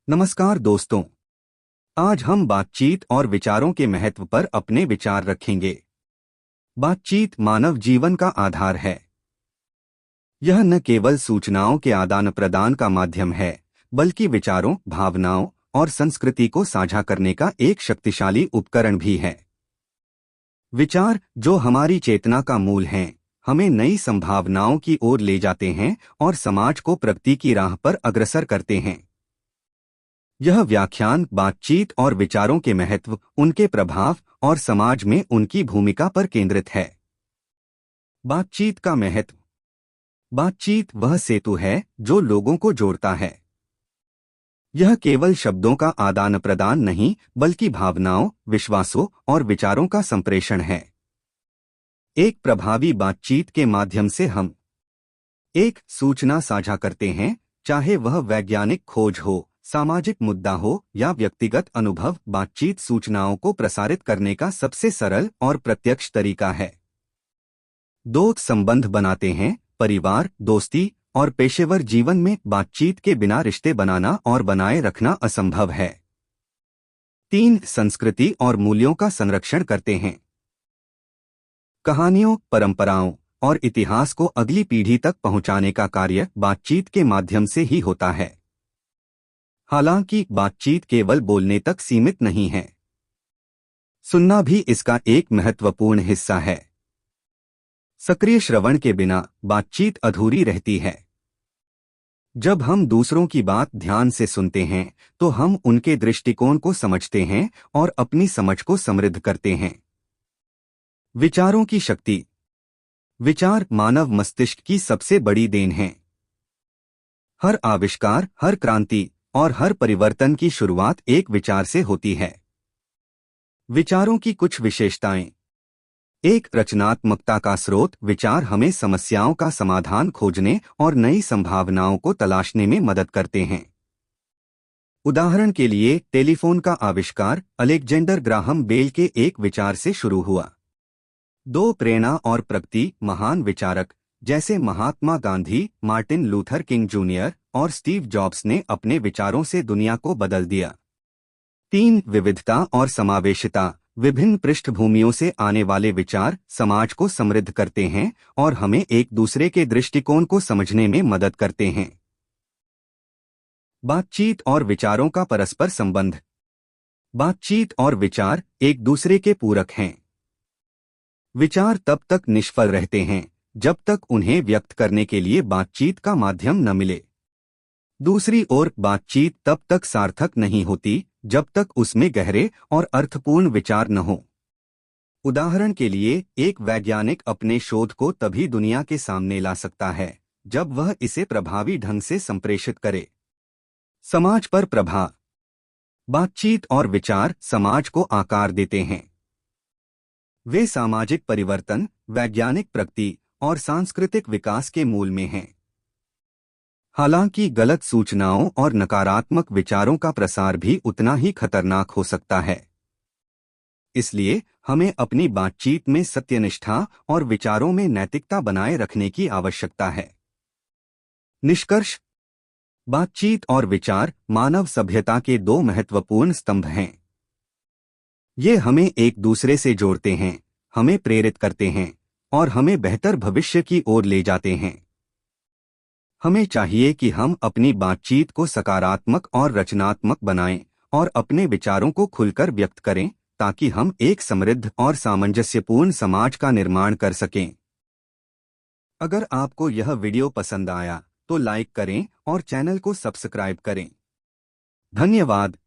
नमस्कार दोस्तों। आज हम बातचीत और विचारों के महत्व पर अपने विचार रखेंगे। बातचीत मानव जीवन का आधार है। यह न केवल सूचनाओं के आदान प्रदान का माध्यम है, बल्कि विचारों, भावनाओं और संस्कृति को साझा करने का एक शक्तिशाली उपकरण भी है। विचार, जो हमारी चेतना का मूल हैं, हमें नई संभावनाओं की ओर ले जाते हैं और समाज को प्रगति की राह पर अग्रसर करते हैं। यह व्याख्यान बातचीत और विचारों के महत्व, उनके प्रभाव और समाज में उनकी भूमिका पर केंद्रित है। बातचीत का महत्व। बातचीत वह सेतु है जो लोगों को जोड़ता है। यह केवल शब्दों का आदान प्रदान नहीं, बल्कि भावनाओं, विश्वासों और विचारों का संप्रेषण है। एक प्रभावी बातचीत के माध्यम से हम एक सूचना साझा करते हैं, चाहे वह वैज्ञानिक खोज हो, सामाजिक मुद्दा हो या व्यक्तिगत अनुभव। बातचीत सूचनाओं को प्रसारित करने का सबसे सरल और प्रत्यक्ष तरीका है। दो संबंध बनाते हैं, परिवार, दोस्ती और पेशेवर जीवन में बातचीत के बिना रिश्ते बनाना और बनाए रखना असंभव है। तीन, संस्कृति और मूल्यों का संरक्षण करते हैं। कहानियों, परंपराओं और इतिहास को अगली पीढ़ी तक पहुंचाने का कार्य बातचीत के माध्यम से ही होता है। हालांकि बातचीत केवल बोलने तक सीमित नहीं है, सुनना भी इसका एक महत्वपूर्ण हिस्सा है। सक्रिय श्रवण के बिना बातचीत अधूरी रहती है। जब हम दूसरों की बात ध्यान से सुनते हैं, तो हम उनके दृष्टिकोण को समझते हैं और अपनी समझ को समृद्ध करते हैं। विचारों की शक्ति। विचार मानव मस्तिष्क की सबसे बड़ी देन है। हर आविष्कार, हर क्रांति और हर परिवर्तन की शुरुआत एक विचार से होती है। विचारों की कुछ विशेषताएं। एक, रचनात्मकता का स्रोत। विचार हमें समस्याओं का समाधान खोजने और नई संभावनाओं को तलाशने में मदद करते हैं। उदाहरण के लिए, टेलीफोन का आविष्कार अलेक्जेंडर ग्राहम बेल के एक विचार से शुरू हुआ। दो, प्रेरणा और प्रगति। महान विचारक जैसे Mahatma Gandhi, Martin Luther King Junior और स्टीव जॉब्स ने अपने विचारों से दुनिया को बदल दिया। तीन, विविधता और समावेशिता। विभिन्न पृष्ठभूमियों से आने वाले विचार समाज को समृद्ध करते हैं और हमें एक दूसरे के दृष्टिकोण को समझने में मदद करते हैं। बातचीत और विचारों का परस्पर संबंध। बातचीत और विचार एक दूसरे के पूरक हैं। विचार तब तक निष्फल रहते हैं जब तक उन्हें व्यक्त करने के लिए बातचीत का माध्यम न मिले। दूसरी ओर, बातचीत तब तक सार्थक नहीं होती जब तक उसमें गहरे और अर्थपूर्ण विचार न हो। उदाहरण के लिए, एक वैज्ञानिक अपने शोध को तभी दुनिया के सामने ला सकता है जब वह इसे प्रभावी ढंग से संप्रेषित करे। समाज पर प्रभाव। बातचीत और विचार समाज को आकार देते हैं। वे सामाजिक परिवर्तन, वैज्ञानिक प्रगति और सांस्कृतिक विकास के मूल में हैं। हालांकि गलत सूचनाओं और नकारात्मक विचारों का प्रसार भी उतना ही खतरनाक हो सकता है। इसलिए हमें अपनी बातचीत में सत्यनिष्ठा और विचारों में नैतिकता बनाए रखने की आवश्यकता है। निष्कर्ष। बातचीत और विचार मानव सभ्यता के दो महत्वपूर्ण स्तंभ हैं। ये हमें एक दूसरे से जोड़ते हैं, हमें प्रेरित करते हैं और हमें बेहतर भविष्य की ओर ले जाते हैं। हमें चाहिए कि हम अपनी बातचीत को सकारात्मक और रचनात्मक बनाएं और अपने विचारों को खुलकर व्यक्त करें, ताकि हम एक समृद्ध और सामंजस्यपूर्ण समाज का निर्माण कर सकें। अगर आपको यह वीडियो पसंद आया तो लाइक करें और चैनल को सब्सक्राइब करें। धन्यवाद।